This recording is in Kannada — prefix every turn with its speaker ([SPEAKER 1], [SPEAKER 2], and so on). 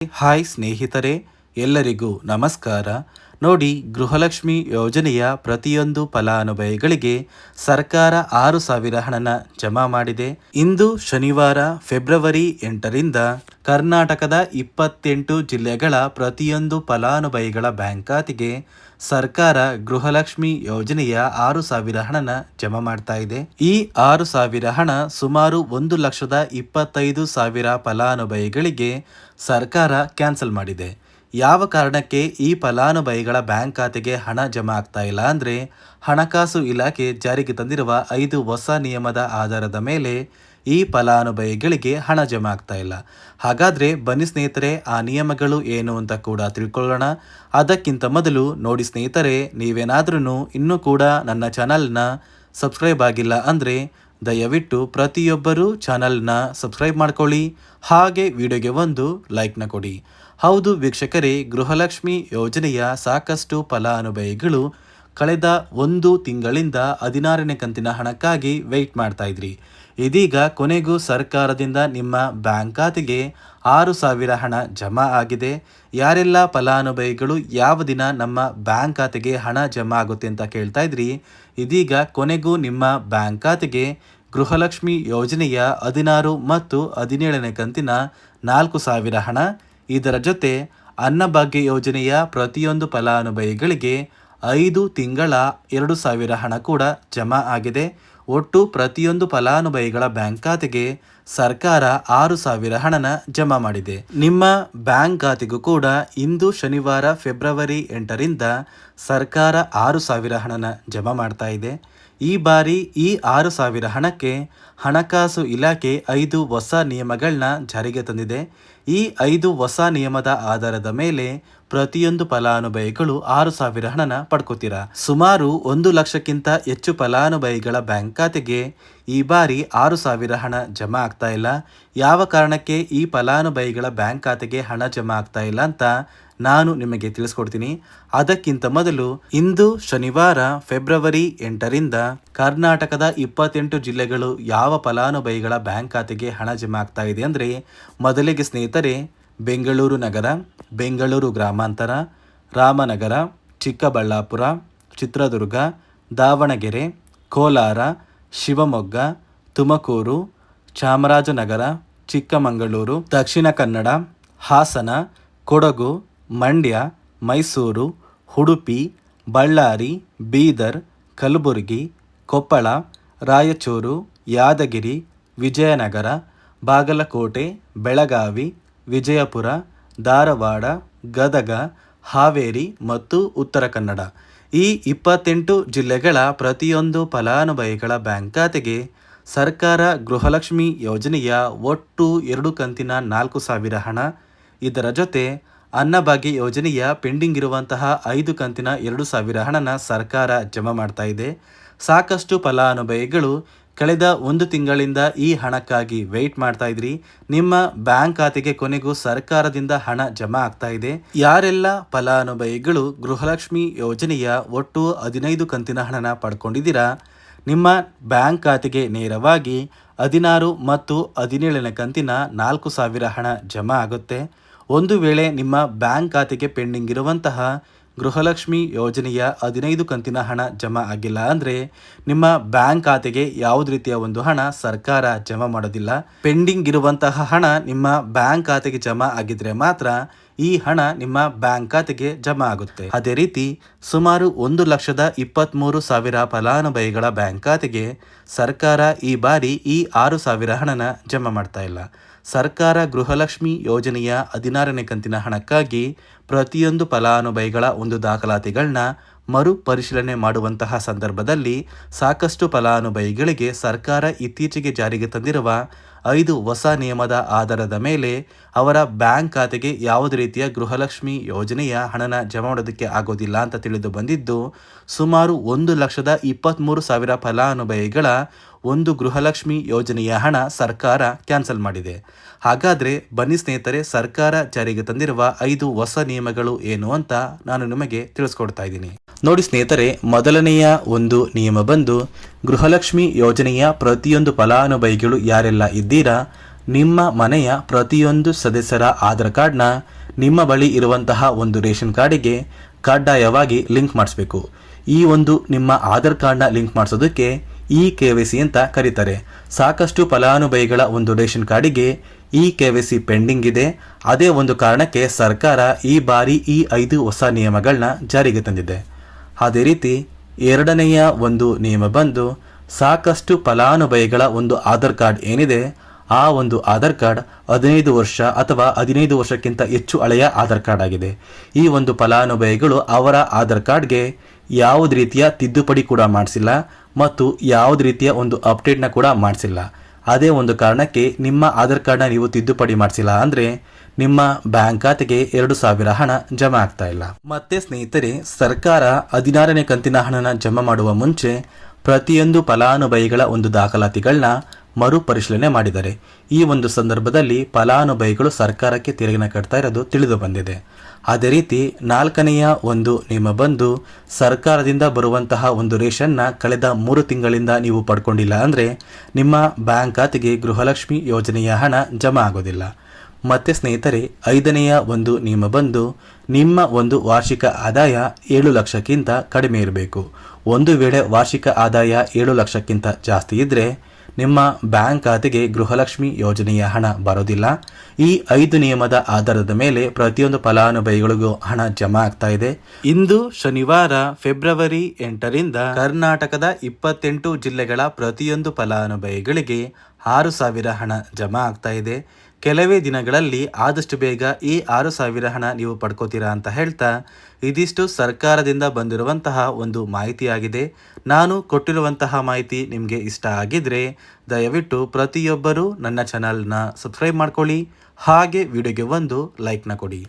[SPEAKER 1] ಹಾಯ್ ಸ್ನೇಹಿತರೆ, ಎಲ್ಲರಿಗೂ ನಮಸ್ಕಾರ. ನೋಡಿ, ಗೃಹಲಕ್ಷ್ಮಿ ಯೋಜನೆಯ ಪ್ರತಿಯೊಂದು ಫಲಾನುಭವಿಗಳಿಗೆ ಸರ್ಕಾರ 6,000 ಹಣನ ಜಮಾ ಮಾಡಿದೆ. ಇಂದು ಶನಿವಾರ ಫೆಬ್ರವರಿ 8ರಿಂದ ಕರ್ನಾಟಕದ 28 ಜಿಲ್ಲೆಗಳ ಪ್ರತಿಯೊಂದು ಫಲಾನುಭವಿಗಳ ಬ್ಯಾಂಕ್ ಖಾತೆಗೆ ಸರ್ಕಾರ ಗೃಹಲಕ್ಷ್ಮಿ ಯೋಜನೆಯ 6,000 ಹಣನ ಜಮಾ ಮಾಡ್ತಾ ಇದೆ. ಈ 6,000 ಹಣ ಸುಮಾರು 1,25,000 ಫಲಾನುಭವಿಗಳಿಗೆ ಸರ್ಕಾರ ಕ್ಯಾನ್ಸಲ್ ಮಾಡಿದೆ. ಯಾವ ಕಾರಣಕ್ಕೆ ಈ ಫಲಾನುಭವಿಗಳ ಬ್ಯಾಂಕ್ ಖಾತೆಗೆ ಹಣ ಜಮಾ ಆಗ್ತಾ ಇಲ್ಲ ಅಂದರೆ, ಹಣಕಾಸು ಇಲಾಖೆ ಜಾರಿಗೆ ತಂದಿರುವ 5 ಹೊಸ ನಿಯಮದ ಆಧಾರದ ಮೇಲೆ ಈ ಫಲಾನುಭವಿಗಳಿಗೆ ಹಣ ಜಮಾ ಆಗ್ತಾ ಇಲ್ಲ. ಹಾಗಾದರೆ ಬನ್ನಿ ಸ್ನೇಹಿತರೆ, ಆ ನಿಯಮಗಳು ಏನು ಅಂತ ಕೂಡ ತಿಳ್ಕೊಳ್ಳೋಣ. ಅದಕ್ಕಿಂತ ಮೊದಲು ನೋಡಿ ಸ್ನೇಹಿತರೆ, ನೀವೇನಾದ್ರೂ ಇನ್ನೂ ಕೂಡ ನನ್ನ ಚಾನಲ್ನ ಸಬ್ಸ್ಕ್ರೈಬ್ ಆಗಿಲ್ಲ ಅಂದರೆ ದಯವಿಟ್ಟು ಪ್ರತಿಯೊಬ್ಬರೂ ಚಾನಲ್ನ ಸಬ್ಸ್ಕ್ರೈಬ್ ಮಾಡ್ಕೊಳ್ಳಿ, ಹಾಗೆ ವಿಡಿಯೋಗೆ ಒಂದು ಲೈಕ್ನ ಕೊಡಿ. ಹೌದು ವೀಕ್ಷಕರೇ, ಗೃಹಲಕ್ಷ್ಮಿ ಯೋಜನೆಯ ಸಾಕಷ್ಟು ಫಲಾನುಭವಿಗಳು ಕಳೆದ 1 ತಿಂಗಳಿಂದ 16ನೇ ಕಂತಿನ ಹಣಕ್ಕಾಗಿ ವೆಯ್ಟ್ ಮಾಡ್ತಾ ಇದ್ರಿ. ಇದೀಗ ಕೊನೆಗೂ ಸರ್ಕಾರದಿಂದ ನಿಮ್ಮ ಬ್ಯಾಂಕ್ ಖಾತೆಗೆ 6,000 ಹಣ ಜಮಾ ಆಗಿದೆ. ಯಾರೆಲ್ಲ ಫಲಾನುಭವಿಗಳು ಯಾವ ದಿನ ನಮ್ಮ ಬ್ಯಾಂಕ್ ಖಾತೆಗೆ ಹಣ ಜಮಾ ಆಗುತ್ತೆ ಅಂತ ಕೇಳ್ತಾ ಇದ್ರಿ, ಇದೀಗ ಕೊನೆಗೂ ನಿಮ್ಮ ಬ್ಯಾಂಕ್ ಖಾತೆಗೆ ಗೃಹಲಕ್ಷ್ಮಿ ಯೋಜನೆಯ 16 ಮತ್ತು 17ನೇ ಕಂತಿನ 4,000 ಹಣ, ಇದರ ಜೊತೆ ಅನ್ನಭಾಗ್ಯ ಯೋಜನೆಯ ಪ್ರತಿಯೊಂದು ಫಲಾನುಭವಿಗಳಿಗೆ 5 ತಿಂಗಳ 2,000 ಹಣ ಕೂಡ ಜಮಾ ಆಗಿದೆ. ಒಟ್ಟು ಪ್ರತಿಯೊಂದು ಫಲಾನುಭವಿಗಳ ಬ್ಯಾಂಕ್ ಖಾತೆಗೆ ಸರ್ಕಾರ 6,000 ಹಣನ ಜಮಾ ಮಾಡಿದೆ. ನಿಮ್ಮ ಬ್ಯಾಂಕ್ ಖಾತೆಗೂ ಕೂಡ ಇಂದು ಶನಿವಾರ ಫೆಬ್ರವರಿ 8ರಿಂದ ಸರ್ಕಾರ 6,000 ಹಣನ ಜಮಾ ಮಾಡ್ತಾ ಇದೆ. ಈ ಬಾರಿ ಈ 6,000 ಹಣಕ್ಕೆ ಹಣಕಾಸು ಇಲಾಖೆ 5 ಹೊಸ ನಿಯಮಗಳನ್ನ ಜಾರಿಗೆ ತಂದಿದೆ. ಈ 5 ಹೊಸ ನಿಯಮದ ಆಧಾರದ ಮೇಲೆ ಪ್ರತಿಯೊಂದು ಫಲಾನುಭವಿಗಳು 6,000 ಹಣನ ಪಡ್ಕೋತೀರಾ. ಸುಮಾರು 1 ಲಕ್ಷಕ್ಕಿಂತ ಹೆಚ್ಚು ಫಲಾನುಭವಿಗಳ ಬ್ಯಾಂಕ್ ಖಾತೆಗೆ ಈ ಬಾರಿ 6,000 ಹಣ ಜಮಾ ಆಗ್ತಾ ಇಲ್ಲ. ಯಾವ ಕಾರಣಕ್ಕೆ ಈ ಫಲಾನುಭವಿಗಳ ಬ್ಯಾಂಕ್ ಖಾತೆಗೆ ಹಣ ಜಮಾ ಆಗ್ತಾ ಇಲ್ಲ ಅಂತ ನಾನು ನಿಮಗೆ ತಿಳಿಸ್ಕೊಡ್ತೀನಿ. ಅದಕ್ಕಿಂತ ಮೊದಲು ಇಂದು ಶನಿವಾರ ಫೆಬ್ರವರಿ 8ರಿಂದ ಕರ್ನಾಟಕದ 28 ಜಿಲ್ಲೆಗಳು ಯಾವ ಫಲಾನುಭವಿಗಳ ಬ್ಯಾಂಕ್ ಖಾತೆಗೆ ಹಣ ಜಮಾ ಆಗ್ತಾ ಇದೆ ಅಂದರೆ, ಮೊದಲಿಗೆ ಸ್ನೇಹಿತರೆ, ಬೆಂಗಳೂರು ನಗರ, ಬೆಂಗಳೂರು ಗ್ರಾಮಾಂತರ, ರಾಮನಗರ, ಚಿಕ್ಕಬಳ್ಳಾಪುರ, ಚಿತ್ರದುರ್ಗ, ದಾವಣಗೆರೆ, ಕೋಲಾರ, ಶಿವಮೊಗ್ಗ, ತುಮಕೂರು, ಚಾಮರಾಜನಗರ, ಚಿಕ್ಕಮಗಳೂರು, ದಕ್ಷಿಣ ಕನ್ನಡ, ಹಾಸನ, ಕೊಡಗು, ಮಂಡ್ಯ, ಮೈಸೂರು, ಉಡುಪಿ, ಬಳ್ಳಾರಿ, ಬೀದರ್, ಕಲಬುರಗಿ, ಕೊಪ್ಪಳ, ರಾಯಚೂರು, ಯಾದಗಿರಿ, ವಿಜಯನಗರ, ಬಾಗಲಕೋಟೆ, ಬೆಳಗಾವಿ, ವಿಜಯಪುರ, ಧಾರವಾಡ, ಗದಗ, ಹಾವೇರಿ ಮತ್ತು ಉತ್ತರ ಕನ್ನಡ. ಈ 28 ಜಿಲ್ಲೆಗಳ ಪ್ರತಿಯೊಂದು ಫಲಾನುಭವಿಗಳ ಬ್ಯಾಂಕ್ ಖಾತೆಗೆ ಸರ್ಕಾರ ಗೃಹಲಕ್ಷ್ಮಿ ಯೋಜನೆಯ ಒಟ್ಟು 2 ಕಂತಿನ 4,000 ಹಣ, ಇದರ ಜೊತೆ ಅನ್ನಭಾಗ್ಯ ಯೋಜನೆಯ ಪೆಂಡಿಂಗ್ ಇರುವಂತಹ 5 ಕಂತಿನ 2,000 ಹಣನ ಸರ್ಕಾರ ಜಮಾ ಮಾಡ್ತಾ ಇದೆ. ಸಾಕಷ್ಟು ಫಲಾನುಭವಿಗಳು ಕಳೆದ 1 ತಿಂಗಳಿಂದ ಈ ಹಣಕ್ಕಾಗಿ ವೆಯ್ಟ್ ಮಾಡ್ತಾ ಇದ್ರಿ. ನಿಮ್ಮ ಬ್ಯಾಂಕ್ ಖಾತೆಗೆ ಕೊನೆಗೂ ಸರ್ಕಾರದಿಂದ ಹಣ ಜಮಾ ಆಗ್ತಾ ಇದೆ. ಯಾರೆಲ್ಲ ಫಲಾನುಭವಿಗಳು ಗೃಹಲಕ್ಷ್ಮಿ ಯೋಜನೆಯ ಒಟ್ಟು 15 ಕಂತಿನ ಹಣನ ಪಡ್ಕೊಂಡಿದ್ದೀರಾ, ನಿಮ್ಮ ಬ್ಯಾಂಕ್ ಖಾತೆಗೆ ನೇರವಾಗಿ 16 ಮತ್ತು 17ನೇ ಕಂತಿನ 4,000 ಹಣ ಜಮಾ ಆಗುತ್ತೆ. ಒಂದು ವೇಳೆ ನಿಮ್ಮ ಬ್ಯಾಂಕ್ ಖಾತೆಗೆ ಪೆಂಡಿಂಗ್ ಇರುವಂತಹ ಗೃಹಲಕ್ಷ್ಮಿ ಯೋಜನೆಯ 15 ಕಂತಿನ ಹಣ ಜಮಾ ಆಗಿಲ್ಲ ಅಂದರೆ, ನಿಮ್ಮ ಬ್ಯಾಂಕ್ ಖಾತೆಗೆ ಯಾವುದೇ ರೀತಿಯ ಒಂದು ಹಣ ಸರ್ಕಾರ ಜಮಾ ಮಾಡೋದಿಲ್ಲ. ಪೆಂಡಿಂಗ್ ಇರುವಂತಹ ಹಣ ನಿಮ್ಮ ಬ್ಯಾಂಕ್ ಖಾತೆಗೆ ಜಮಾ ಆಗಿದ್ರೆ ಮಾತ್ರ ಈ ಹಣ ನಿಮ್ಮ ಬ್ಯಾಂಕ್ ಖಾತೆಗೆ ಜಮಾ ಆಗುತ್ತೆ. ಅದೇ ರೀತಿ ಸುಮಾರು 1,23,000 ಫಲಾನುಭವಿಗಳ ಬ್ಯಾಂಕ್ ಖಾತೆಗೆ ಸರ್ಕಾರ ಈ ಬಾರಿ ಈ 6,000 ಹಣನ ಜಮಾ ಮಾಡ್ತಾ ಇಲ್ಲ. ಸರ್ಕಾರ ಗೃಹಲಕ್ಷ್ಮಿ ಯೋಜನೆಯ 16ನೇ ಕಂತಿನ ಹಣಕ್ಕಾಗಿ ಪ್ರತಿಯೊಂದು ಫಲಾನುಭವಿಗಳ ಒಂದು ದಾಖಲಾತಿಗಳನ್ನ ಮರು ಪರಿಶೀಲನೆ ಮಾಡುವಂತಹ ಸಂದರ್ಭದಲ್ಲಿ ಸಾಕಷ್ಟು ಫಲಾನುಭವಿಗಳಿಗೆ ಸರ್ಕಾರ ಇತ್ತೀಚೆಗೆ ಜಾರಿಗೆ ತಂದಿರುವ 5 ಹೊಸ ನಿಯಮದ ಆಧಾರದ ಮೇಲೆ ಅವರ ಬ್ಯಾಂಕ್ ಖಾತೆಗೆ ಯಾವುದೇ ರೀತಿಯ ಗೃಹಲಕ್ಷ್ಮಿ ಯೋಜನೆಯ ಹಣನ ಜಮಾ ಮಾಡೋದಕ್ಕೆ ಆಗೋದಿಲ್ಲ ಅಂತ ತಿಳಿದು ಬಂದಿದ್ದು, ಸುಮಾರು 1,23,000 ಫಲಾನುಭವಿಗಳ ಒಂದು ಗೃಹಲಕ್ಷ್ಮಿ ಯೋಜನೆಯ ಹಣ ಸರ್ಕಾರ ಕ್ಯಾನ್ಸಲ್ ಮಾಡಿದೆ. ಹಾಗಾದರೆ ಬನ್ನಿ ಸ್ನೇಹಿತರೆ, ಸರ್ಕಾರ ಜಾರಿಗೆ ತಂದಿರುವ 5 ಹೊಸ ನಿಯಮಗಳು ಏನು ಅಂತ ನಾನು ನಿಮಗೆ ತಿಳಿಸ್ಕೊಡ್ತಾ ಇದ್ದೀನಿ. ನೋಡಿ ಸ್ನೇಹಿತರೆ, ಮೊದಲನೆಯ ಒಂದು ನಿಯಮ ಬಂದು, ಗೃಹಲಕ್ಷ್ಮಿ ಯೋಜನೆಯ ಪ್ರತಿಯೊಂದು ಫಲಾನುಭವಿಗಳು ಯಾರೆಲ್ಲ ಇದ್ದೀರಾ, ನಿಮ್ಮ ಮನೆಯ ಪ್ರತಿಯೊಂದು ಸದಸ್ಯರ ಆಧಾರ್ ಕಾರ್ಡ್ನ ನಿಮ್ಮ ಬಳಿ ಇರುವಂತಹ ಒಂದು ರೇಷನ್ ಕಾರ್ಡಿಗೆ ಕಡ್ಡಾಯವಾಗಿ ಲಿಂಕ್ ಮಾಡಿಸ್ಬೇಕು. ಈ ಒಂದು ನಿಮ್ಮ ಆಧಾರ್ ಕಾರ್ಡ್ನ ಲಿಂಕ್ ಮಾಡಿಸೋದಕ್ಕೆ KYC ಅಂತ ಕರೀತಾರೆ. ಸಾಕಷ್ಟು ಫಲಾನುಭವಿಗಳ ಒಂದು ರೇಷನ್ ಕಾರ್ಡಿಗೆ KYC ಪೆಂಡಿಂಗ್ ಇದೆ. ಅದೇ ಒಂದು ಕಾರಣಕ್ಕೆ ಸರ್ಕಾರ ಈ ಬಾರಿ 5 ಹೊಸ ನಿಯಮಗಳನ್ನ ಜಾರಿಗೆ ತಂದಿದೆ. ಅದೇ ರೀತಿ ಎರಡನೆಯ ಒಂದು ನಿಯಮ ಬಂದು ಸಾಕಷ್ಟು ಫಲಾನುಭವಿಗಳ ಒಂದು ಆಧಾರ್ ಕಾರ್ಡ್ ಏನಿದೆ ಆ ಒಂದು ಆಧಾರ್ ಕಾರ್ಡ್ 15 ವರ್ಷ ಅಥವಾ 15 ವರ್ಷಕ್ಕಿಂತ ಹೆಚ್ಚು ಹಳೆಯ ಆಧಾರ್ ಕಾರ್ಡ್ ಆಗಿದೆ. ಈ ಒಂದು ಫಲಾನುಭವಿಗಳು ಅವರ ಆಧಾರ್ ಕಾರ್ಡ್ಗೆ ಯಾವುದೇ ರೀತಿಯ ತಿದ್ದುಪಡಿ ಕೂಡ ಮಾಡಿಸಿಲ್ಲ ಮತ್ತು ಯಾವುದೇ ರೀತಿಯ ಒಂದು ಅಪ್ಡೇಟ್ನ ಕೂಡ ಮಾಡಿಸಿಲ್ಲ. ಅದೇ ಒಂದು ಕಾರಣಕ್ಕೆ ನಿಮ್ಮ ಆಧಾರ್ ಕಾರ್ಡ್ನ ನೀವು ತಿದ್ದುಪಡಿ ಮಾಡಿಸಿಲ್ಲ ಅಂದರೆ ನಿಮ್ಮ ಬ್ಯಾಂಕ್ ಖಾತೆಗೆ 2,000 ಹಣ ಜಮಾ ಆಗ್ತಾ ಇಲ್ಲ. ಮತ್ತೆ ಸ್ನೇಹಿತರೆ, ಸರ್ಕಾರ 16ನೇ ಕಂತಿನ ಹಣನ ಜಮಾ ಮಾಡುವ ಮುಂಚೆ ಪ್ರತಿಯೊಂದು ಫಲಾನುಭವಿಗಳ ಒಂದು ದಾಖಲಾತಿಗಳನ್ನ ಮರುಪರಿಶೀಲನೆ ಮಾಡಿದ್ದಾರೆ. ಈ ಒಂದು ಸಂದರ್ಭದಲ್ಲಿ ಫಲಾನುಭವಿಗಳು ಸರ್ಕಾರಕ್ಕೆ ತೆರಿಗೆನ ಕಟ್ತಾ ಇರೋದು ತಿಳಿದು ಬಂದಿದೆ. ಅದೇ ರೀತಿ 4ನೆಯ ಒಂದು ನಿಯಮ ಬಂದು ಸರ್ಕಾರದಿಂದ ಬರುವಂತಹ ಒಂದು ರೇಷನ್ನ ಕಳೆದ 3 ತಿಂಗಳಿಂದ ನೀವು ಪಡ್ಕೊಂಡಿಲ್ಲ ಅಂದರೆ ನಿಮ್ಮ ಬ್ಯಾಂಕ್ ಖಾತೆಗೆ ಗೃಹಲಕ್ಷ್ಮಿ ಯೋಜನೆಯ ಹಣ ಜಮಾ ಆಗೋದಿಲ್ಲ. ಮತ್ತೆ ಸ್ನೇಹಿತರೆ, 5ನೆಯ ಒಂದು ನಿಯಮ ಬಂದು ನಿಮ್ಮ ಒಂದು ವಾರ್ಷಿಕ ಆದಾಯ 7 ಲಕ್ಷಕ್ಕಿಂತ ಕಡಿಮೆ ಇರಬೇಕು. ಒಂದು ವೇಳೆ ವಾರ್ಷಿಕ ಆದಾಯ 7 ಲಕ್ಷಕ್ಕಿಂತ ಜಾಸ್ತಿ ಇದ್ದರೆ ನಿಮ್ಮ ಬ್ಯಾಂಕ್ ಖಾತೆಗೆ ಗೃಹಲಕ್ಷ್ಮಿ ಯೋಜನೆಯ ಹಣ ಬರೋದಿಲ್ಲ. ಈ 5 ನಿಯಮದ ಆಧಾರದ ಮೇಲೆ ಪ್ರತಿಯೊಂದು ಫಲಾನುಭವಿಗಳಿಗೂ ಹಣ ಜಮಾ ಆಗ್ತಾ ಇದೆ. ಇಂದು ಶನಿವಾರ ಫೆಬ್ರವರಿ 8ರಿಂದ ಕರ್ನಾಟಕದ 28 ಜಿಲ್ಲೆಗಳ ಪ್ರತಿಯೊಂದು ಫಲಾನುಭವಿಗಳಿಗೆ 6,000 ಹಣ ಜಮಾ ಆಗ್ತಾ ಇದೆ. ಕೆಲವೇ ದಿನಗಳಲ್ಲಿ ಆದಷ್ಟು ಬೇಗ ಈ 6,000 ಹಣ ನೀವು ಪಡ್ಕೋತೀರಾ ಅಂತ ಹೇಳ್ತಾ ಇದಿಷ್ಟು ಸರ್ಕಾರದಿಂದ ಬಂದಿರುವಂತಹ ಒಂದು ಮಾಹಿತಿಯಾಗಿದೆ. ನಾನು ಕೊಟ್ಟಿರುವಂತಹ ಮಾಹಿತಿ ನಿಮಗೆ ಇಷ್ಟ ಆಗಿದ್ರೆ ದಯವಿಟ್ಟು ಪ್ರತಿಯೊಬ್ಬರೂ ನನ್ನ ಚಾನಲ್ನ ಸಬ್ಸ್ಕ್ರೈಬ್ ಮಾಡ್ಕೊಳ್ಳಿ, ಹಾಗೆ ವಿಡಿಯೋಗೆ ಒಂದು ಲೈಕ್ನ ಕೊಡಿ.